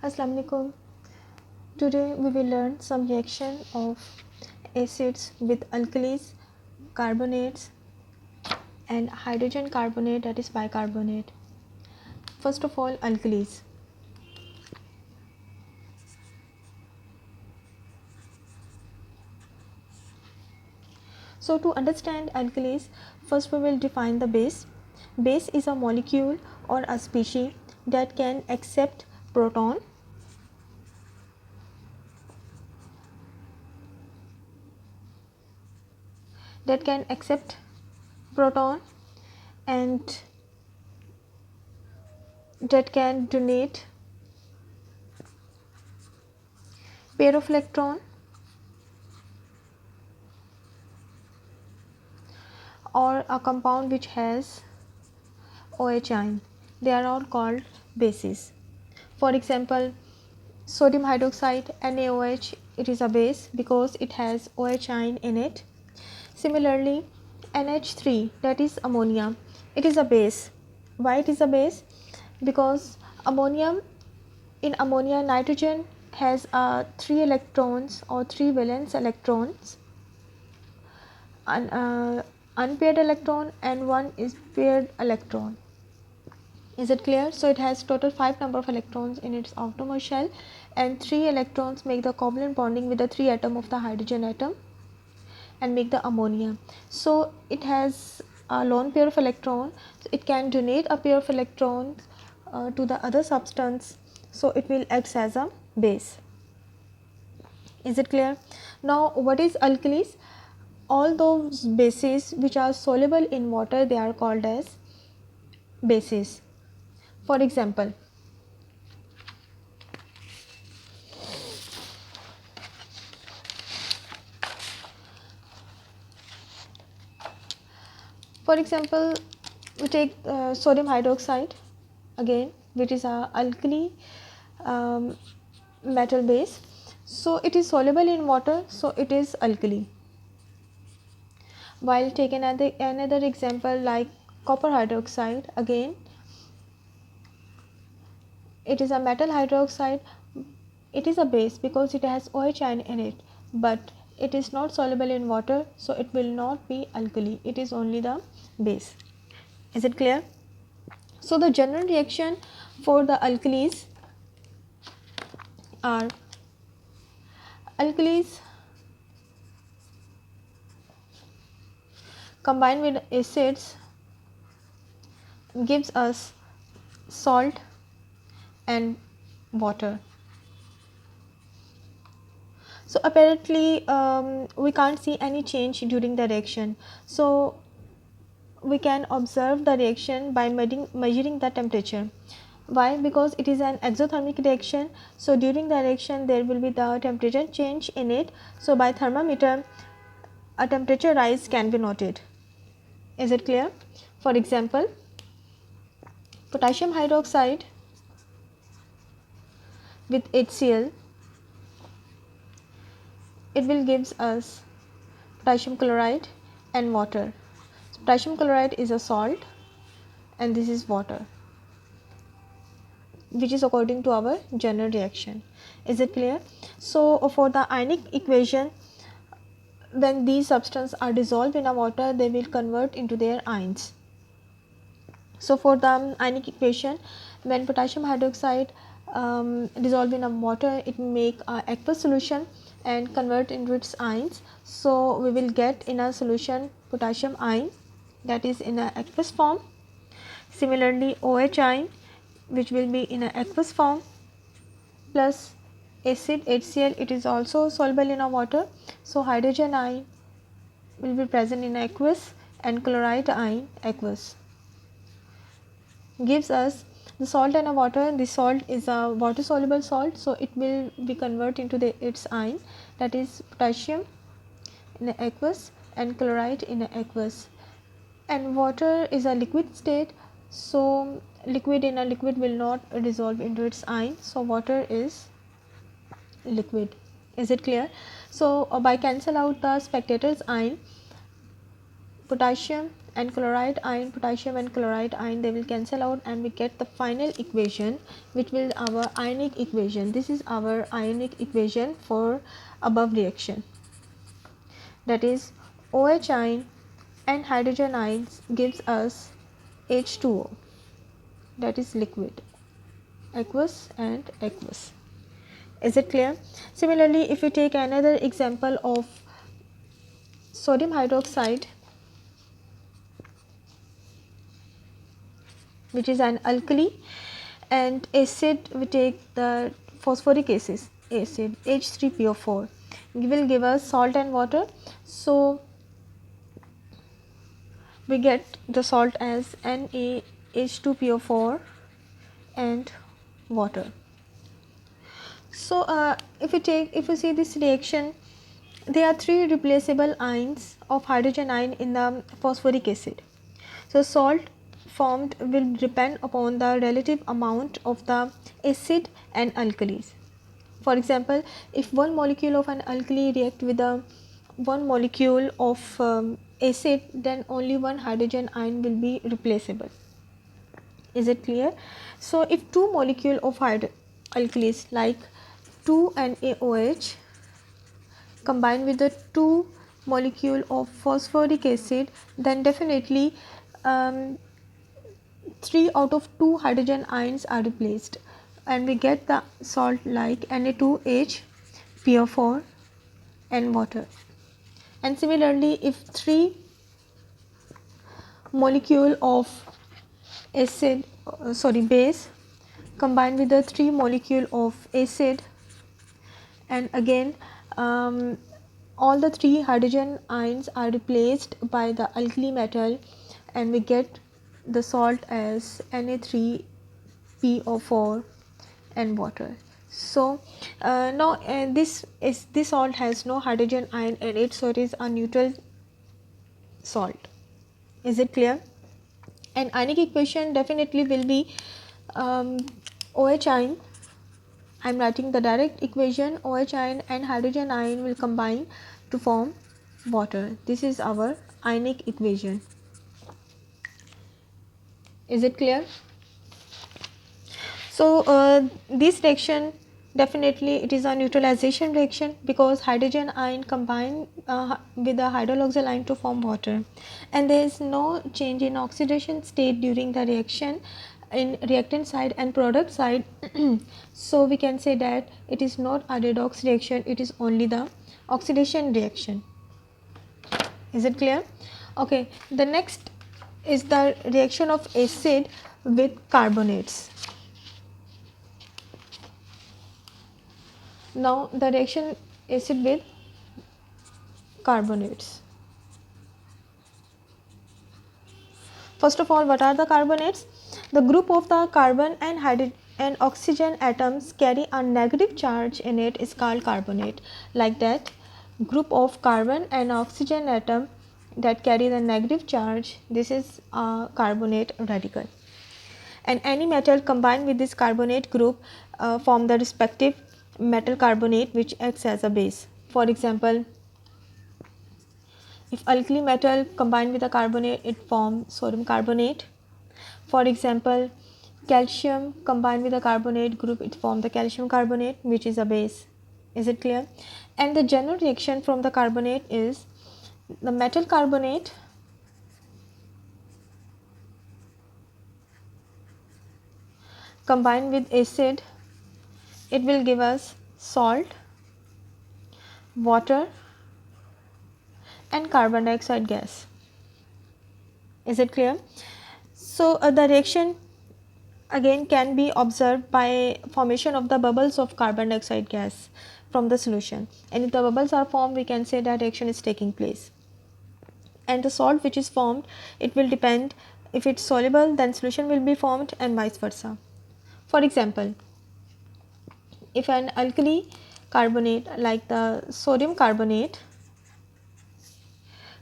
Assalamu alaikum. Today we will learn some reaction of acids with alkalis, carbonates and hydrogen carbonate, that is bicarbonate. First of all, alkalis. So to understand alkalis, first we will define the base. Base is a molecule or a species that can accept proton, and that can donate pair of electron or a compound which has OH ion. They are all called bases. For example, sodium hydroxide NaOH, it is a base because it has OH ion in it. Similarly, NH3, that is ammonia, it is a base. Why it is a base? Because in ammonia nitrogen has 3 electrons or 3 valence electrons, unpaired electron, and 1 is paired electron. Is it clear? So it has total 5 number of electrons in its outermost shell, and 3 electrons make the covalent bonding with the 3 atom of the hydrogen atom and make the ammonia. So it has a lone pair of electron, so it can donate a pair of electrons to the other substance, so it will act as a base. Is it clear? Now what is alkalis? All those bases which are soluble in water, they are called as bases. For example, we take sodium hydroxide again, which is a alkali metal base. So it is soluble in water, so it is alkali. While taking another example like copper hydroxide, again it is a metal hydroxide. It is a base because it has OH ion in it, but it is not soluble in water, so it will not be alkali. It is only the base. Is it clear? So the general reaction for the alkalis are combined with acids gives us salt and water. So apparently we can't see any change during the reaction. So we can observe the reaction by measuring the temperature. Why? Because it is an exothermic reaction, so during the reaction there will be the temperature change in it. So by thermometer a temperature rise can be noted. Is it clear? For example, potassium hydroxide with HCl, it will gives us potassium chloride and water. So potassium chloride is a salt and this is water, which is according to our general reaction. Is it clear? So for the ionic equation, when these substances are dissolved in a water, they will convert into their ions. So for the ionic equation, when potassium hydroxide dissolved in a water, it make a aqueous solution and convert into its ions. So we will get in a solution potassium ion, that is in a aqueous form. Similarly, OH ion, which will be in a aqueous form, plus acid HCl, it is also soluble in a water. So hydrogen ion will be present in aqueous and chloride ion aqueous. Gives us the salt and a water. The salt is a water soluble salt, so it will be converted into its ion, that is potassium in a aqueous and chloride in a aqueous. And water is a liquid state, so liquid in a liquid will not dissolve into its ion, so water is liquid. Is it clear? So by cancel out the spectator's ion, potassium and chloride ion, potassium and chloride ion, they will cancel out and we get the final equation which will our ionic equation. This is our ionic equation for above reaction, that is OH ion and hydrogen ions gives us H2O, that is liquid, aqueous and aqueous. Is it clear? Similarly, if we take another example of sodium hydroxide, which is an alkali, and acid, we take the phosphoric acid H3PO4, will give us salt and water. So we get the salt as NaH2PO4 and water. So if we see this reaction, there are 3 replaceable ions of hydrogen ion in the phosphoric acid. So salt formed will depend upon the relative amount of the acid and alkalis. For example, if one molecule of an alkali react with a one molecule of acid, then only one hydrogen ion will be replaceable. Is it clear? So if two molecule of alkalis like 2NaOH combine with the 2 molecule of phosphoric acid, then definitely 3 out of 2 hydrogen ions are replaced and we get the salt like Na2HPO4 and water. And similarly, if 3 molecule of base combined with the 3 molecule of acid, and again all the 3 hydrogen ions are replaced by the alkali metal and we get the salt as Na3PO4 and water. So now this salt has no hydrogen ion in it, so it is a neutral salt. Is it clear? And ionic equation definitely will be OH ion. I am writing the direct equation. OH ion and hydrogen ion will combine to form water. This is our ionic equation. Is it clear? So this reaction, definitely it is a neutralization reaction because hydrogen ion combine with the hydroxyl ion to form water, and there is no change in oxidation state during the reaction in reactant side and product side. So we can say that it is not a redox reaction, it is only the oxidation reaction. Is it clear? Okay, the next is the reaction of acid with carbonates. Now the reaction acid with carbonates. First of all, what are the carbonates? The group of the carbon and hydrogen and oxygen atoms carry a negative charge in it is called carbonate. Like that, group of carbon and oxygen atom that carry the negative charge, this is a carbonate radical. And any metal combined with this carbonate group form the respective metal carbonate which acts as a base. For example, if alkali metal combined with a carbonate, it forms sodium carbonate. For example, calcium combined with a carbonate group, it forms the calcium carbonate which is a base. Is it clear? And the general reaction from the carbonate is the metal carbonate combined with acid, it will give us salt, water and carbon dioxide gas. Is it clear? So the reaction again can be observed by formation of the bubbles of carbon dioxide gas from the solution, and if the bubbles are formed, we can say that reaction is taking place. And the salt which is formed, it will depend, if it's soluble then solution will be formed and vice versa. For example, if an alkali carbonate like the sodium carbonate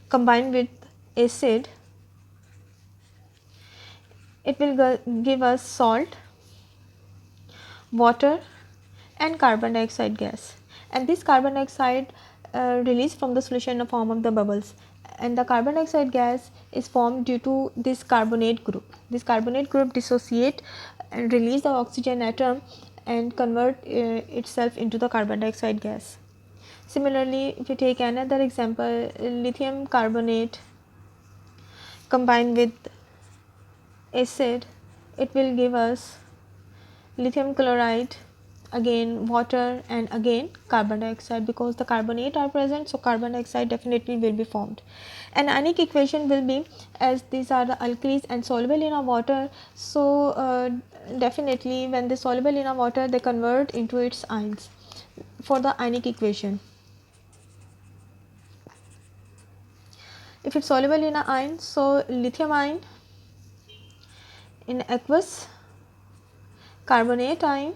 combined with acid, it will give us salt, water and carbon dioxide gas, and this carbon dioxide released from the solution in the form of the bubbles, and the carbon dioxide gas is formed due to this carbonate group. This carbonate group dissociate and release the oxygen atom and convert itself into the carbon dioxide gas. Similarly, if you take another example, lithium carbonate combined with acid, it will give us lithium chloride, again water, and again carbon dioxide, because the carbonate are present, so carbon dioxide definitely will be formed. An ionic equation will be, as these are the alkalis and soluble in a water, so definitely when they soluble in a water, they convert into its ions for the ionic equation. If it's soluble in a ion, so lithium ion in aqueous, carbonate ion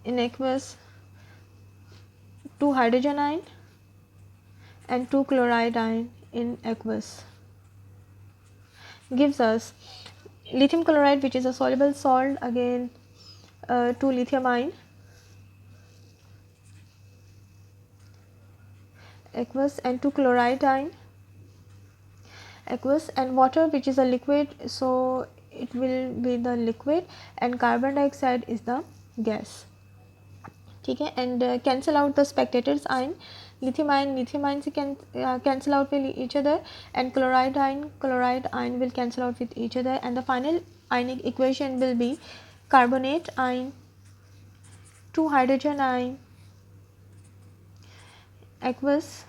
in aqueous, 2 hydrogen ion and 2 chloride ion in aqueous, gives us lithium chloride, which is a soluble salt, again 2 lithium ion, aqueous, and 2 chloride ion, aqueous, and water, which is a liquid, so it will be the liquid, and carbon dioxide is the gas. Okay, and cancel out the spectators ion, lithium ion se can cancel out with each other, and chloride ion will cancel out with each other, and the final ionic equation will be carbonate ion, 2 hydrogen ion, aqueous,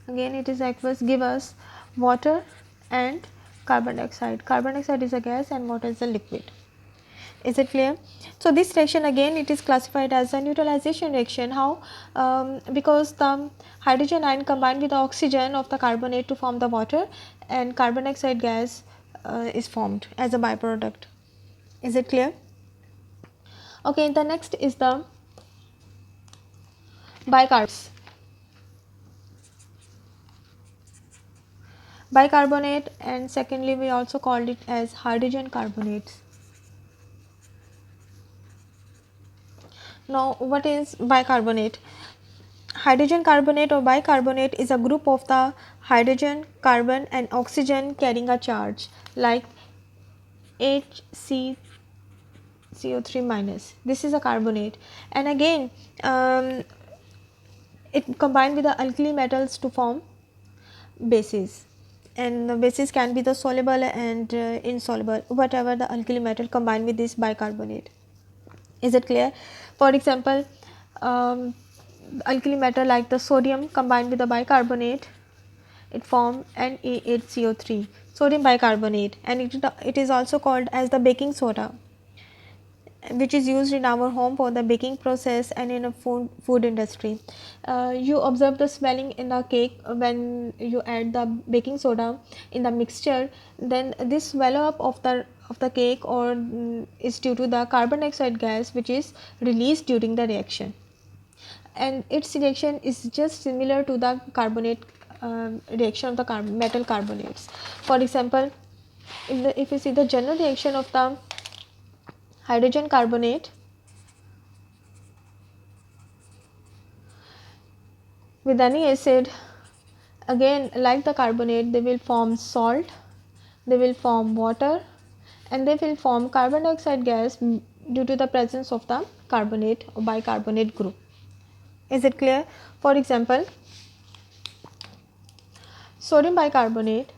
again it is aqueous, give us water and carbon dioxide. Carbon dioxide is a gas and water is a liquid. Is it clear? So this reaction, again it is classified as a neutralization reaction. How? Because the hydrogen ion combined with the oxygen of the carbonate to form the water, and carbon dioxide gas is formed as a byproduct. Is it clear? Okay, the next is the bicarbonates. Bicarbonate, and secondly we also called it as hydrogen carbonates. Now what is bicarbonate? Hydrogen carbonate or bicarbonate is a group of the hydrogen, carbon and oxygen carrying a charge, like HCCO3 minus. This is a carbonate, and again it combined with the alkali metals to form bases, and the bases can be the soluble and insoluble, whatever the alkali metal combined with this bicarbonate. Is it clear? For example, alkali metal like the sodium combined with the bicarbonate, it form Na8CO3, sodium bicarbonate, and it is also called as the baking soda, which is used in our home for the baking process and in a food industry. You observe the swelling in the cake when you add the baking soda in the mixture, then this swell up of the cake or is due to the carbon dioxide gas, which is released during the reaction, and its reaction is just similar to the carbonate reaction of the metal carbonates. For example, if you see the general reaction of the hydrogen carbonate with any acid, again like the carbonate, they will form salt, they will form water, and they will form carbon dioxide gas due to the presence of the carbonate or bicarbonate group. Is it clear? For example, sodium bicarbonate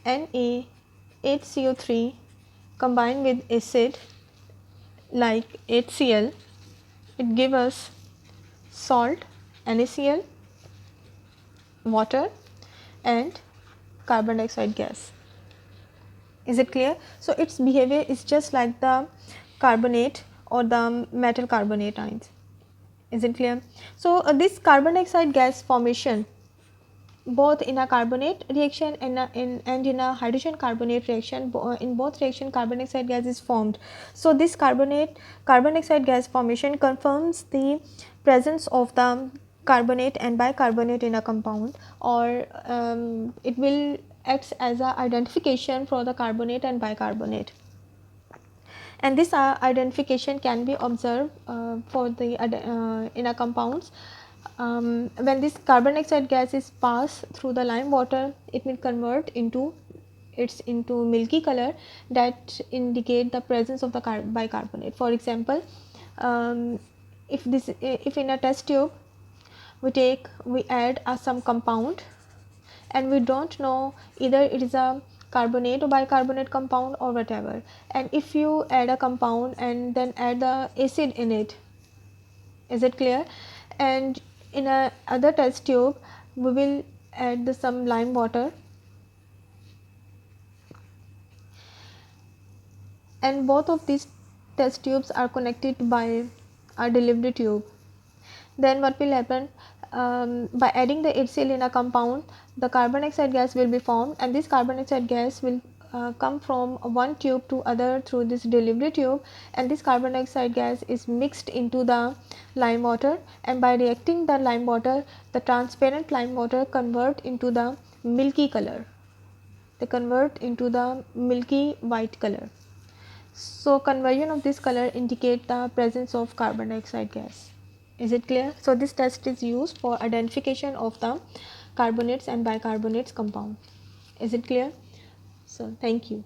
Na8CO3 combined with acid like HCl, it gives us salt, NaCl, water and carbon dioxide gas. Is it clear? So its behavior is just like the carbonate or the metal carbonate ions. Is it clear? So this carbon dioxide gas formation, both in a carbonate reaction and in a hydrogen carbonate reaction, in both reaction carbon dioxide gas is formed. So this carbon dioxide gas formation confirms the presence of the carbonate and bicarbonate in a compound, or it will acts as a identification for the carbonate and bicarbonate, and this identification can be observed for the in a compounds When this carbon dioxide gas is passed through the lime water, it will convert into milky color that indicate the presence of the bicarbonate. For example, if in a test tube we add some compound, and we don't know either it is a carbonate or bicarbonate compound or whatever, and if you add a compound and then add the acid in it, is it clear? And in a other test tube we will add some lime water, and both of these test tubes are connected by a delivery tube. Then what will happen, by adding the Edexcel in a compound, the carbon dioxide gas will be formed, and this carbon dioxide gas will come from one tube to other through this delivery tube, and this carbon dioxide gas is mixed into the lime water, and by reacting the lime water, the transparent lime water convert into the milky color. They convert into the milky white color. So conversion of this color indicate the presence of carbon dioxide gas. Is it clear? So this test is used for identification of the carbonates and bicarbonates compound. Is it clear? So thank you.